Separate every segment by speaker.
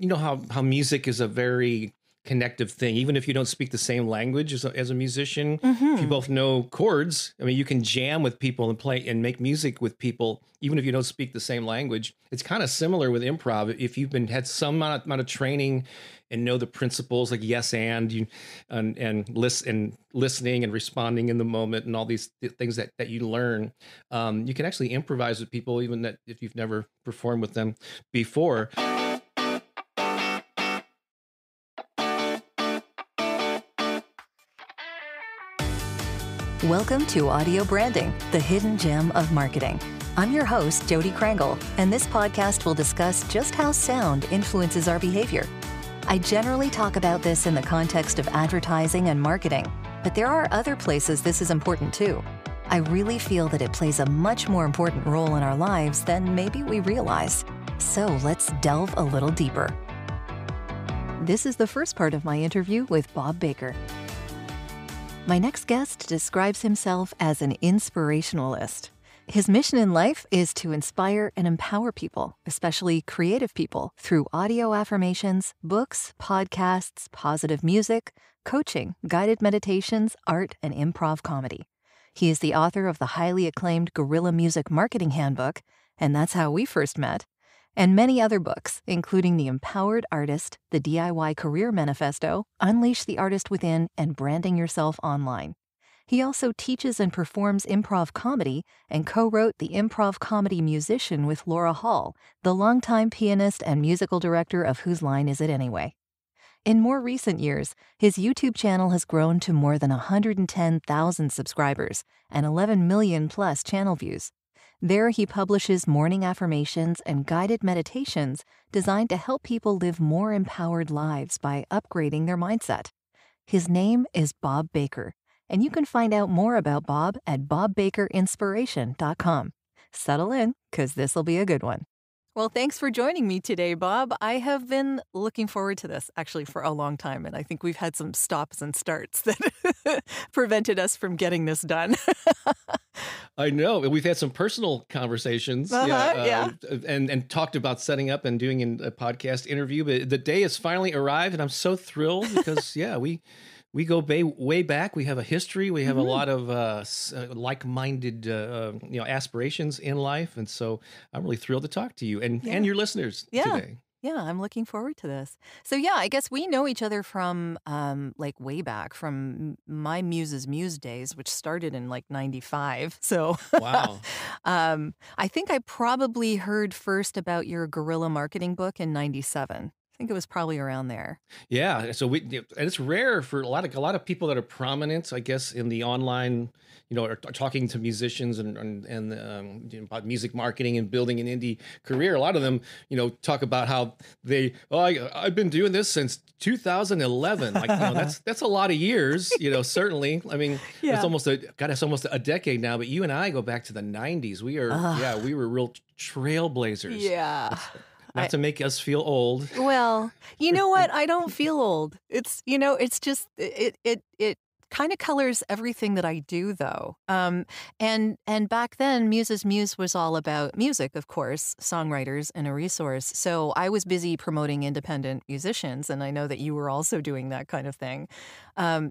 Speaker 1: you know how music is a very connective thing, even if you don't speak the same language as a musician. If you both know chords, I mean, you can jam with people and play and make music with people, even if you don't speak the same language. It's kind of similar with improv. If you've had some amount of training and know the principles like yes and listening and responding in the moment and all these things that you learn, you can actually improvise with people, even that if you've never performed with them before.
Speaker 2: Welcome to Audio Branding, the hidden gem of marketing. I'm your host, Jody Krangle, and this podcast will discuss just how sound influences our behavior. I generally talk about this in the context of advertising and marketing, but there are other places this is important too. I really feel that it plays a much more important role in our lives than maybe we realize. So let's delve a little deeper. This is the first part of my interview with Bob Baker. My next guest describes himself as an inspirationalist. His mission in life is to inspire and empower people, especially creative people, through audio affirmations, books, podcasts, positive music, coaching, guided meditations, art, and improv comedy. He is the author of the highly acclaimed Guerilla Music Marketing Handbook, and that's how we first met, and many other books, including The Empowered Artist, The DIY Career Manifesto, Unleash the Artist Within, and Branding Yourself Online. He also teaches and performs improv comedy and co-wrote The Improv Comedy Musician with Laura Hall, the longtime pianist and musical director of Whose Line Is It Anyway? In more recent years, his YouTube channel has grown to more than 110,000 subscribers and 11 million plus channel views. There, he publishes morning affirmations and guided meditations designed to help people live more empowered lives by upgrading their mindset. His name is Bob Baker, and you can find out more about Bob at bobbakerinspiration.com. Settle in, because this will be a good one. Well, thanks for joining me today, Bob. I have been looking forward to this, actually, for a long time, and I think we've had some stops and starts that prevented us from getting this done.
Speaker 1: I know. We've had some personal conversations and talked about setting up and doing a podcast interview, but the day has finally arrived, and I'm so thrilled because, we go way back. We have a history. We have a lot of like-minded aspirations in life, and so I'm really thrilled to talk to you and your listeners today.
Speaker 2: Yeah, I'm looking forward to this. So I guess we know each other from way back, from my Muse's Muse days, which started in 95. So
Speaker 1: wow.
Speaker 2: I think I probably heard first about your guerrilla marketing book in 97. I think it was probably around there.
Speaker 1: Yeah, so and it's rare for a lot of people that are prominent, I guess, in the online, are talking to musicians and about music marketing and building an indie career. A lot of them, talk about how I've been doing this since 2011. That's a lot of years, certainly. I mean, it's almost a decade now. But you and I go back to the 90s. We were real trailblazers.
Speaker 2: Yeah.
Speaker 1: Not to make us feel old.
Speaker 2: Well, you know what? I don't feel old. It's, it's just, it kind of colors everything that I do, though. And back then, Muse's Muse was all about music, of course, songwriters and a resource. So I was busy promoting independent musicians, and I know that you were also doing that kind of thing. I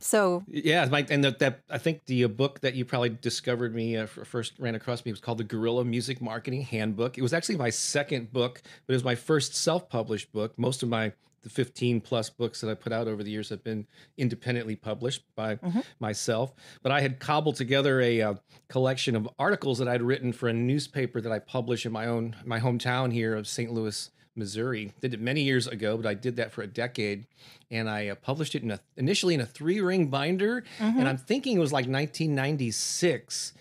Speaker 2: think the book that you probably discovered me first ran across me was called the Guerilla Music Marketing Handbook. It was actually my second book, but it was my first self-published book. Most of the 15 plus books that I put out over the years have been independently published by myself. But I had cobbled together a collection of articles that I'd written for a newspaper that I published in my hometown here of St. Louis, Missouri. Did it many years ago, but I did that for a decade. And I published it initially in a 3-ring binder. And I'm thinking it was 1996.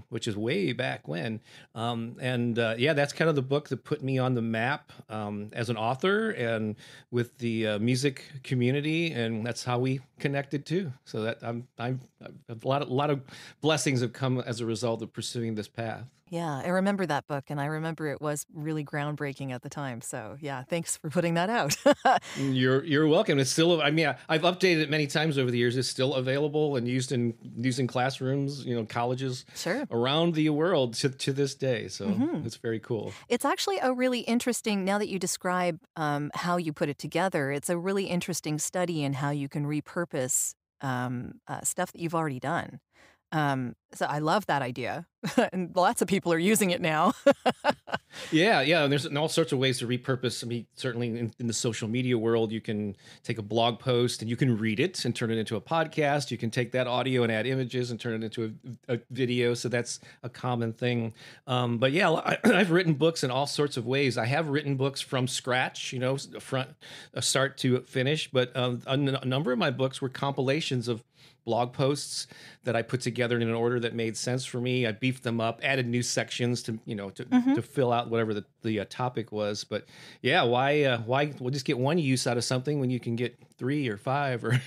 Speaker 2: Which is way back when. That's kind of the book that put me on the map as an author and with the music community, and that's how we connected too. So that a lot of blessings have come as a result of pursuing this path. Yeah, I remember that book, and I remember it was really groundbreaking at the time. So thanks for putting that out.
Speaker 1: You're welcome. It's still, I've updated it many times over the years. It's still available and used in classrooms, colleges
Speaker 2: Sure.
Speaker 1: around the world to this day. So it's very cool.
Speaker 2: It's actually a really interesting, now that you describe how you put it together, it's a really interesting study in how you can repurpose stuff that you've already done. So I love that idea. And lots of people are using it now.
Speaker 1: Yeah, yeah. And there's all sorts of ways to repurpose. I mean, certainly in the social media world, you can take a blog post and you can read it and turn it into a podcast. You can take that audio and add images and turn it into a video. So that's a common thing. But yeah, I've written books in all sorts of ways. I have written books from scratch, start to finish. But a number of my books were compilations of blog posts that I put together in an order that made sense for me. I beefed them up, added new sections to fill out whatever the topic was. But yeah, why we'll just get one use out of something when you can get 3 or 5 or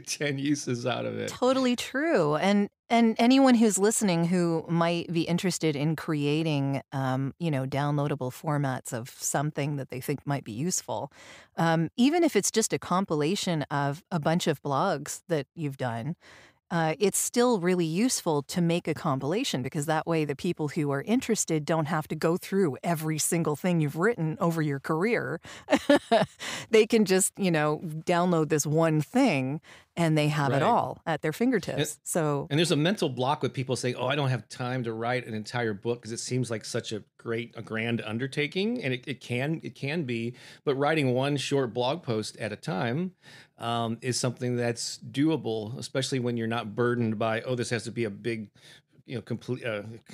Speaker 1: 10 uses out of it.
Speaker 2: Totally true. And anyone who's listening who might be interested in creating, downloadable formats of something that they think might be useful, even if it's just a compilation of a bunch of blogs that you've done, it's still really useful to make a compilation, because that way the people who are interested don't have to go through every single thing you've written over your career. They can just, download this one thing and they have it all at their fingertips. And
Speaker 1: there's a mental block with people saying, "Oh, I don't have time to write an entire book," because it seems like such a grand undertaking, and it can be. But writing one short blog post at a time is something that's doable, especially when you're not burdened by, "Oh, this has to be a big." Complete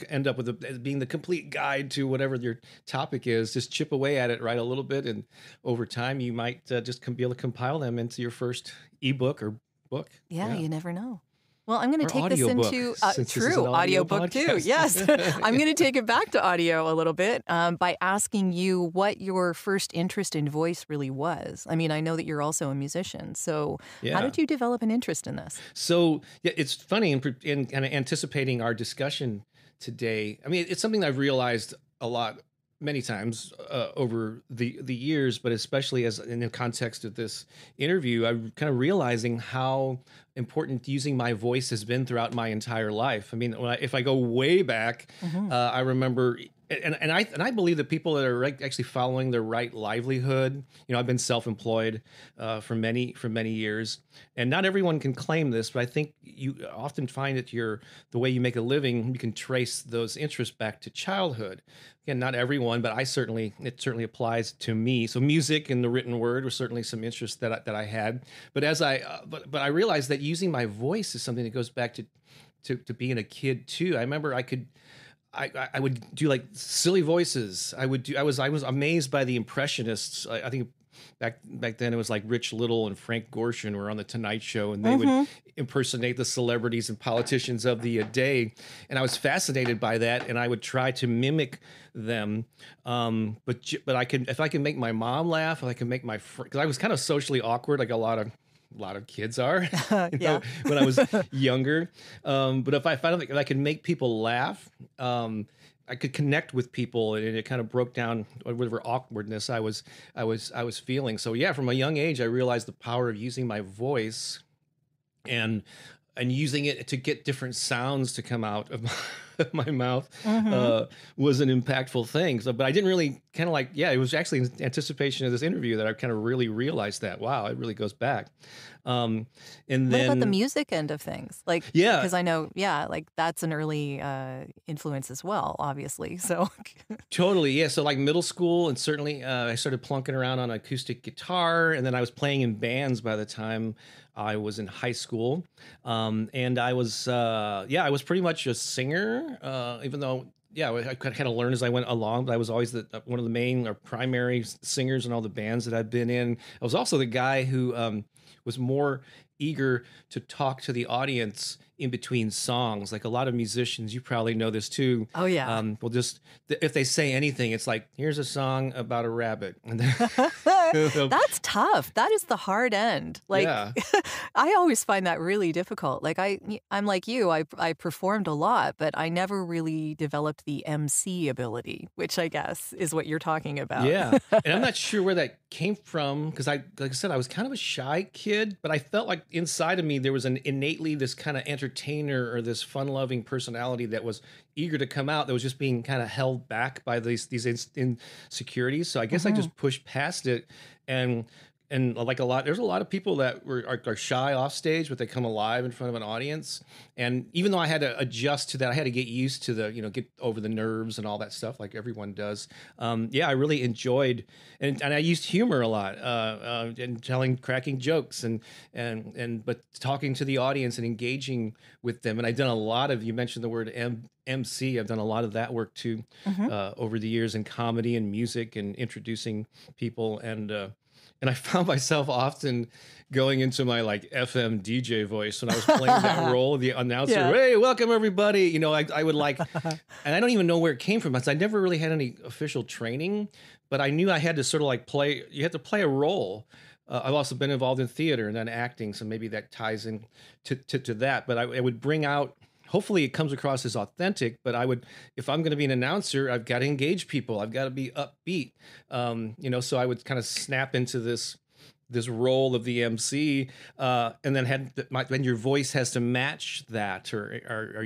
Speaker 1: end up with being the complete guide to whatever your topic is. Just chip away at it, write a little bit, and over time you might just be able to compile them into your first ebook or book.
Speaker 2: Yeah, you never know. Well, I'm going to
Speaker 1: Or
Speaker 2: take this
Speaker 1: audiobook,
Speaker 2: into
Speaker 1: since this is an
Speaker 2: audiobook too.
Speaker 1: podcast.
Speaker 2: Yes, I'm going to take it back to audio a little bit by asking you what your first interest in voice really was. I mean, I know that you're also a musician, so how did you develop an interest in this?
Speaker 1: So yeah, it's funny in kind of anticipating our discussion today. I mean, it's something that I've realized many times over the years, but especially as in the context of this interview, I'm kind of realizing how important using my voice has been throughout my entire life. I mean, if I go way back, I remember. And I believe that people that are actually following their right livelihood, I've been self-employed for many years, and not everyone can claim this, but I think you often find that the way you make a living, you can trace those interests back to childhood. Again, not everyone, but it certainly applies to me. So music and the written word were certainly some interests that I had, but but I realized that using my voice is something that goes back to being a kid too. I remember I would do like silly voices. I was amazed by the impressionists. I think back then it was like Rich Little and Frank Gorshin were on the Tonight Show, and they would impersonate the celebrities and politicians of the day. And I was fascinated by that, and I would try to mimic them. But if I can make my mom laugh, if I can make because I was kind of socially awkward, like a lot of kids are when I was younger. But if I found if I could make people laugh, I could connect with people, and it kind of broke down whatever awkwardness I was feeling. So yeah, from a young age, I realized the power of using my voice and using it to get different sounds to come out of my mouth was an impactful thing. So, but I didn't really it was actually in anticipation of this interview that I kind of really realized that, wow, it really goes back. And then
Speaker 2: what about the music end of things? Because I know, that's an early influence as well, obviously. So
Speaker 1: totally, yeah. So like middle school, and certainly I started plunking around on acoustic guitar, and then I was playing in bands by the time I was in high school, and I was pretty much a singer, even though. Yeah, I kind of learned as I went along, but I was always one of the main or primary singers in all the bands that I've been in. I was also the guy who was more eager to talk to the audience in between songs. Like a lot of musicians, you probably know this too.
Speaker 2: Oh yeah.
Speaker 1: Well, just if they say anything, it's like, here's a song about a rabbit. And
Speaker 2: that's tough. That is the hard end. I always find that really difficult. Like I'm like you, I performed a lot, but I never really developed the MC ability, which I guess is what you're talking about.
Speaker 1: Yeah. And I'm not sure where that came from, because like I said, I was kind of a shy kid, but I felt like inside of me, there was an innately this kind of entertainer or this fun-loving personality that was eager to come out, that was just being kind of held back by these insecurities. So I guess I just pushed past it, and like there's a lot of people that are shy off stage, but they come alive in front of an audience. And even though I had to adjust to that, I had to get used to get over the nerves and all that stuff, like everyone does. I really enjoyed, and I used humor a lot, and cracking jokes but talking to the audience and engaging with them. And I've done a lot of, you mentioned the word MC. I've done a lot of that work too, over the years in comedy and music and introducing people. And I found myself often going into my like FM DJ voice when I was playing that role, the announcer. Yeah. Hey, welcome everybody. I would like, and I don't even know where it came from. Because I never really had any official training, but I knew I had to sort of like you had to play a role. I've also been involved in theater and then acting, so maybe that ties in to that. But I would bring out, hopefully it comes across as authentic, but if I'm going to be an announcer, I've got to engage people. I've got to be upbeat. So I would kind of snap into this role of the MC, and then your voice has to match that or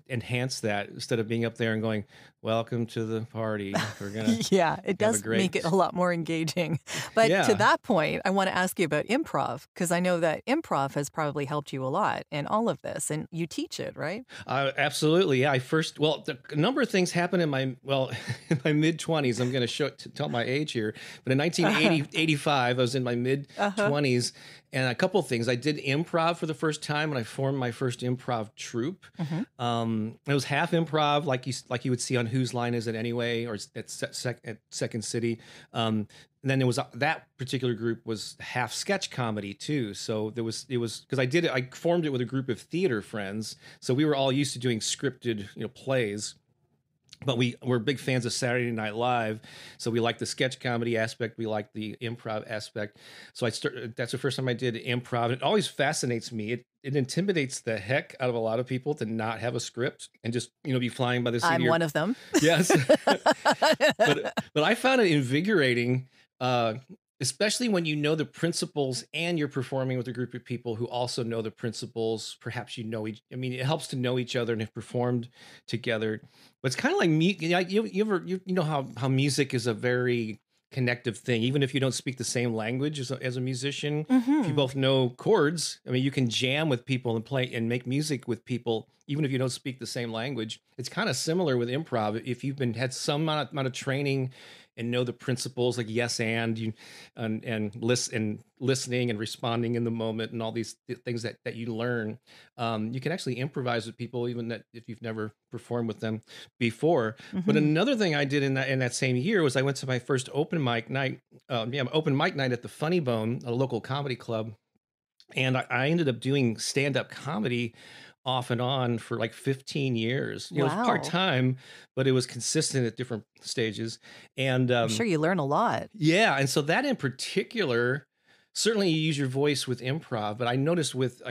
Speaker 1: enhance that, instead of being up there and going, "Welcome to the party. We're gonna
Speaker 3: it does make it a lot more engaging." But to that point, I want to ask you about improv, because I know that improv has probably helped you a lot in all of this, and you teach it, right?
Speaker 1: Absolutely. Yeah. A number of things happened in my in my mid-20s. I'm going to tell my age here, but in 1985, I was in my mid-20s. And a couple of things. I did improv for the first time, and I formed my first improv troupe. It was half improv, like you would see on Whose Line Is It Anyway, or at Second City. And then there was that particular group was half sketch comedy too. So it was because I formed it with a group of theater friends. So we were all used to doing scripted plays. But we're big fans of Saturday Night Live, so we like the sketch comedy aspect. We like the improv aspect. So that's the first time I did improv. It always fascinates me. It intimidates the heck out of a lot of people to not have a script and just be flying by the seat.
Speaker 3: I'm one of them.
Speaker 1: Yes, but I found it invigorating. Especially when you know the principles and you're performing with a group of people who also know the principles. Perhaps it helps to know each other and have performed together. But it's kind of like you know how music is a very connective thing. Even if you don't speak the same language as a musician, if you both know chords, you can jam with people and play and make music with people, even if you don't speak the same language. It's kind of similar with improv. If you've had some amount of training and know the principles, like yes and listening and responding in the moment and all these things that you learn, you can actually improvise with people, even that if you've never performed with them before. But another thing I did in that same year was I went to my first open mic night at the Funny Bone, a local comedy club, and I ended up doing stand-up comedy off and on for like 15 years. It was part-time, but it was consistent at different stages. And
Speaker 3: I'm sure you learn a lot.
Speaker 1: Yeah. And so that in particular, certainly you use your voice with improv, but I noticed with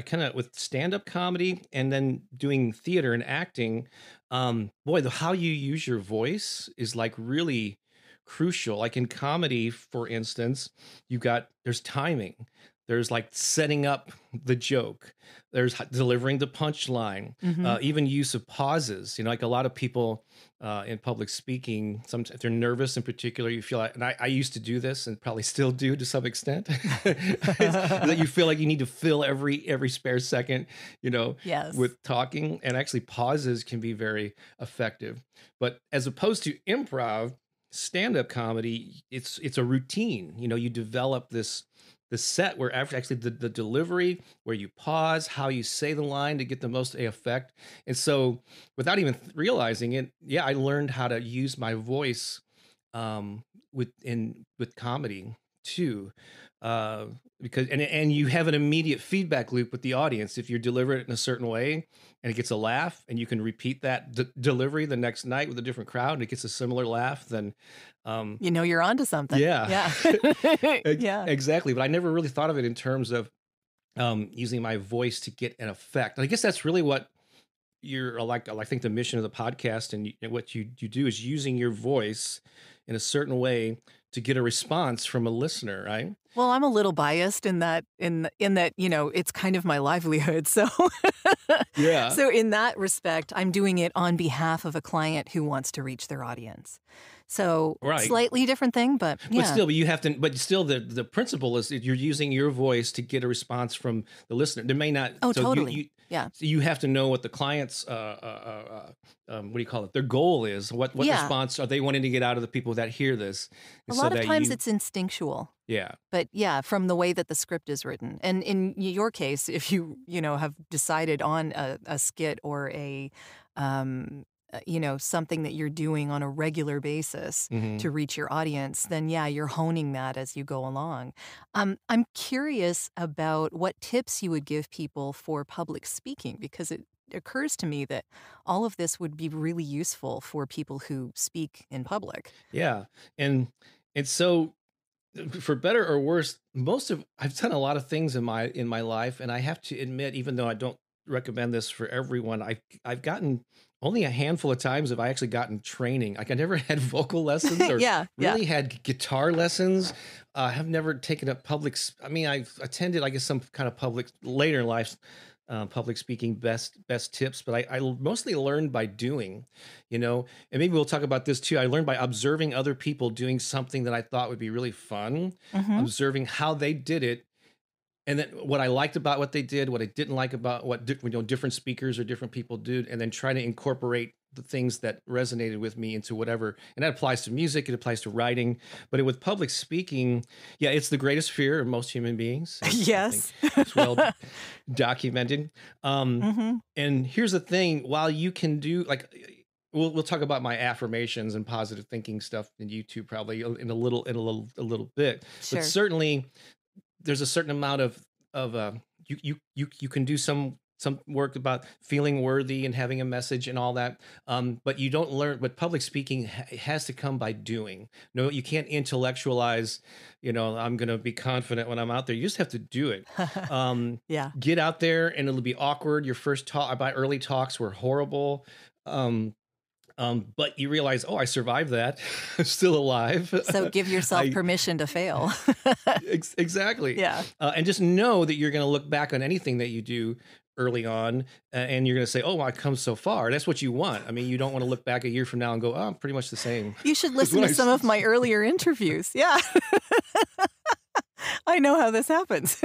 Speaker 1: stand-up comedy and then doing theater and acting, how you use your voice is like really crucial. Like in comedy, for instance, there's timing. There's like setting up the joke. There's delivering the punchline, even use of pauses. Like a lot of people in public speaking, sometimes if they're nervous in particular, you feel like, and I used to do this and probably still do to some extent, that you feel like you need to fill every spare second, with talking, and actually pauses can be very effective. But as opposed to improv, stand-up comedy, it's a routine. You develop the set where actually the delivery, where you pause, how you say the line to get the most effect. And so without even realizing it, I learned how to use my voice with comedy too. Because you have an immediate feedback loop with the audience. If you deliver it in a certain way and it gets a laugh, and you can repeat that delivery the next night with a different crowd and it gets a similar laugh, then
Speaker 3: you're onto something.
Speaker 1: Yeah.
Speaker 3: Yeah.
Speaker 1: Exactly. But I never really thought of it in terms of using my voice to get an effect. And I guess that's really what I think the mission of the podcast and what you do is using your voice in a certain way to get a response from a listener, right?
Speaker 3: Well, I'm a little biased in that it's kind of my livelihood. So
Speaker 1: Yeah.
Speaker 3: so in that respect, I'm doing it on behalf of a client who wants to reach their audience. So
Speaker 1: Right.
Speaker 3: slightly different thing, but yeah.
Speaker 1: But you have to, but still the principle is that you're using your voice to get a response from the listener. There may not.
Speaker 3: Oh,
Speaker 1: so
Speaker 3: totally. Yeah.
Speaker 1: So you have to know what the client's, what do you call it? Their goal is. What
Speaker 3: Yeah.
Speaker 1: response are they wanting to get out of the people that hear this?
Speaker 3: A lot of times it's instinctual.
Speaker 1: Yeah.
Speaker 3: But yeah, from the way that the script is written. And in your case, if you have decided on a skit or something that you're doing on a regular basis to reach your audience, then yeah, you're honing that as you go along. I'm curious about what tips you would give people for public speaking, because it occurs to me that all of this would be really useful for people who speak in public.
Speaker 1: Yeah. And so, for better or worse, I've done a lot of things in my life, and I have to admit, even though I don't recommend this for everyone, I've gotten only a handful of times have I actually gotten training. Like I never had vocal lessons or really had guitar lessons. I have never taken up I mean, I've attended, I guess, some kind of public later in life, public speaking best tips, but I mostly learned by doing, and maybe we'll talk about this too. I learned by observing other people doing something that I thought would be really fun, observing how they did it. And then what I liked about what they did, what I didn't like about what different speakers or different people did, and then try to incorporate the things that resonated with me into whatever. And that applies to music, it applies to writing, but with public speaking, yeah, it's the greatest fear of most human beings.
Speaker 3: Yes,
Speaker 1: it's well documented. And here's the thing: while you can do we'll talk about my affirmations and positive thinking stuff in YouTube probably in a little bit,
Speaker 3: sure.
Speaker 1: But certainly there's a certain amount of you can do some work about feeling worthy and having a message and all that, but you don't learn. But public speaking has to come by doing. No, you can't intellectualize. I'm going to be confident when I'm out there. You just have to do it.
Speaker 3: Yeah,
Speaker 1: get out there, and it'll be awkward. Your first talk, my early talks were horrible. But you realize, I survived that. I'm still alive.
Speaker 3: So give yourself permission to fail.
Speaker 1: Exactly.
Speaker 3: Yeah.
Speaker 1: And just know that you're going to look back on anything that you do early on, and you're going to say, I've come so far. That's what you want. I mean, you don't want to look back a year from now and go, I'm pretty much the same.
Speaker 3: You should listen to some of my earlier interviews. Yeah. I know how this happens.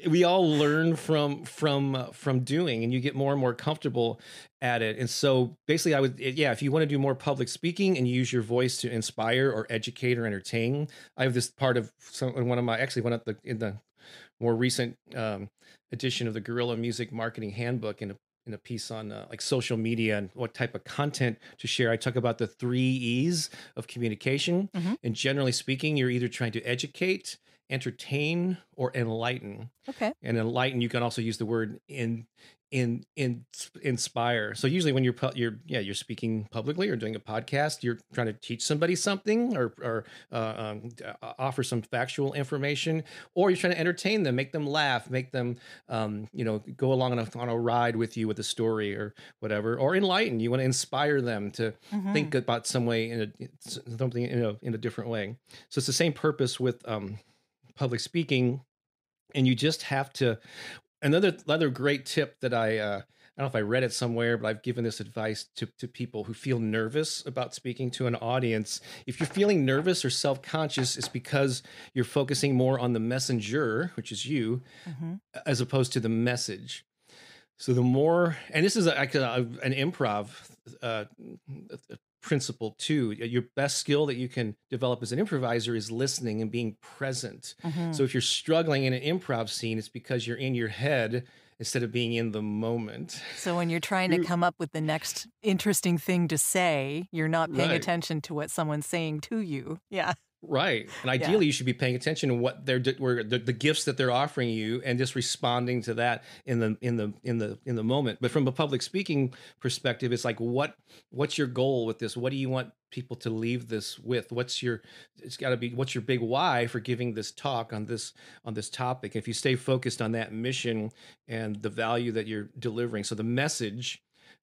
Speaker 1: We all learn from doing, and you get more and more comfortable at it. And so basically if you want to do more public speaking and use your voice to inspire or educate or entertain, I have this part of in the more recent edition of the Guerilla Music Marketing Handbook, in a piece on social media and what type of content to share. I talk about the 3 E's of communication. And generally speaking, you're either trying to educate, entertain, or enlighten.
Speaker 3: Okay.
Speaker 1: And enlighten, you can also use the word inspire. So usually when you're speaking publicly or doing a podcast, you're trying to teach somebody something or offer some factual information, or you're trying to entertain them, make them laugh, make them go along on a ride with you with a story or whatever, or enlighten. You want to inspire them to think about something in a different way. So it's the same purpose with public speaking, and you just have to. Another great tip that I don't know if I read it somewhere, but I've given this advice to people who feel nervous about speaking to an audience. If you're feeling nervous or self-conscious, it's because you're focusing more on the messenger, which is you, as opposed to the message. So the more, and this is an improv principle too. Your best skill that you can develop as an improviser is listening and being present. So if you're struggling in an improv scene, it's because you're in your head instead of being in the moment.
Speaker 3: So when you're trying to come up with the next interesting thing to say, you're not paying attention to what someone's saying to you. Yeah.
Speaker 1: Right. And ideally, you should be paying attention to what the gifts that they're offering you, and just responding to that in the moment. But from a public speaking perspective, it's like, what's your goal with this? What do you want people to leave this with? What's your big why for giving this talk on this topic? If you stay focused on that mission and the value that you're delivering, so the message,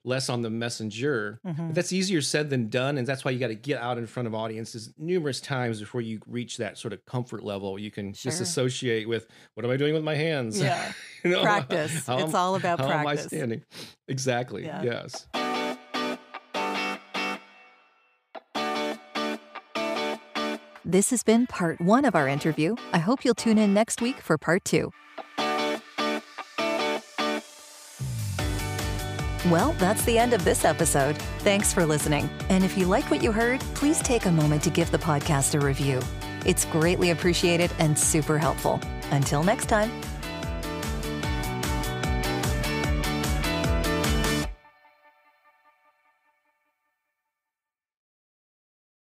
Speaker 1: less on the messenger. But that's easier said than done. And that's why you got to get out in front of audiences numerous times before you reach that sort of comfort level. You can disassociate with, what am I doing with my hands?
Speaker 3: Yeah. Practice. It's all about practice.
Speaker 1: How am I standing? Exactly.
Speaker 3: Yeah.
Speaker 1: Yes.
Speaker 2: This has been part 1 of our interview. I hope you'll tune in next week for part 2. Well, that's the end of this episode. Thanks for listening. And if you liked what you heard, please take a moment to give the podcast a review. It's greatly appreciated and super helpful. Until next time.